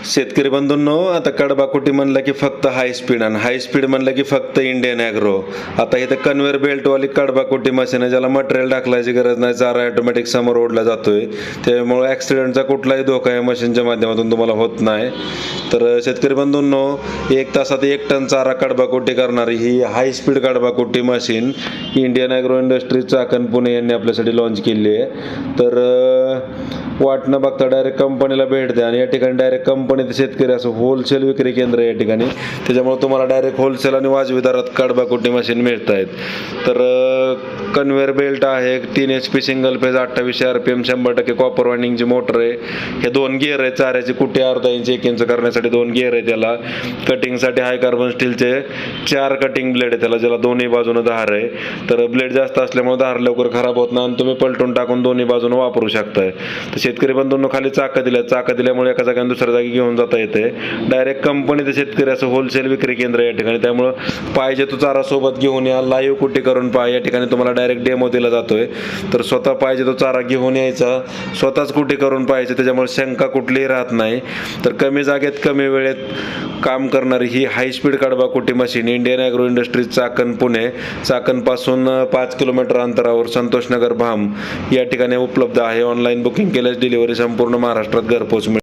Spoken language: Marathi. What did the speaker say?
शेतकरी बंधूंनो, आता कडबाकुटी म्हणलं की फक्त हाय स्पीड आणि हाय स्पीड म्हणलं की फक्त इंडियन ॲग्रो. आता इथं कन्व्हेअर बेल्टवाली कडबाकुटी मशीन आहे, ज्याला मटेरियल टाकल्याची गरज नाही, चारा ऑटोमॅटिक समोर ओढला जातोय. त्यामुळे ॲक्सिडेंटचा कुठलाही धोका या मशीनच्या माध्यमातून तुम्हाला होत नाही. तर शेतकरी बंधूंनो, 1 तासात 1 टन चारा कडबाकुटी करणारी ही हाय स्पीड कडबाकुटी machine Indian agro industries Chakan Pune यांनी आपल्यासाठी लॉन्च केली आहे. तर वाट न बघता डायरेक्ट कंपनीला भेट द्या आणि या ठिकाणी डायरेक्ट कंपनीत शेतकरी असं होलसेल विक्री केंद्र आहे या ठिकाणी. त्याच्यामुळे तुम्हाला डायरेक्ट होलसेल आणि वाजवी दरात कडबाकुटी मशीन मिळत आहेत. तर कन्व्हेअर बेल्ट आहे, 3 HP single phase, 2800 RPM, 100% copper वाइंडिंगची मोटर आहे. हे 2 गिअर आहे, चाऱ्याची कुटी अर्धा इंच 1 इंच करण्यासाठी 2 गिअर आहे. त्याला कटिंगसाठी हाय कार्बन स्टीलचे 4 कटिंग ब्लेड आहे त्याला, ज्याला दोन्ही बाजूनं धार आहे. तर ब्लेड जास्त असल्यामुळे धार लवकर खराब होत नाही आणि तुम्ही पलटून टाकून दोन्ही बाजूनं वापरू शकताय. तर शेतकरी बंधूंनो, खाली चाकं दिल्यामुळे एका जागी दुसऱ्या जागी घेऊन जाता येते. डायरेक्ट कंपनीचं शेतकरी असं होलसेल विक्री केंद्र या ठिकाणी. त्यामुळं पाहिजे तो चारा सोबत घेऊन या, लाईव्ह कुटी करून पहा. या ठिकाणी तुम्हाला डायरेक्ट डेमो दिला जातोय. तर स्वतः पाहिजे तो चारा घेऊन यायचा, स्वतःच कुटी करून पाहायचं. त्याच्यामुळे शंका कुठलीही राहत नाही. तर कमी जागेत कमी वेळेत काम करणारी ही हाय स्पीड कडबाकुटी machine Indian agro industries Chakan Pune, चाकणपासून 5 किलोमीटर अंतरावर संतोषनगर भाम या ठिकाणी उपलब्ध आहे. ऑनलाईन बुकिंग केल्यास डिलिव्हरी संपूर्ण महाराष्ट्रात घरपोच मिळेल.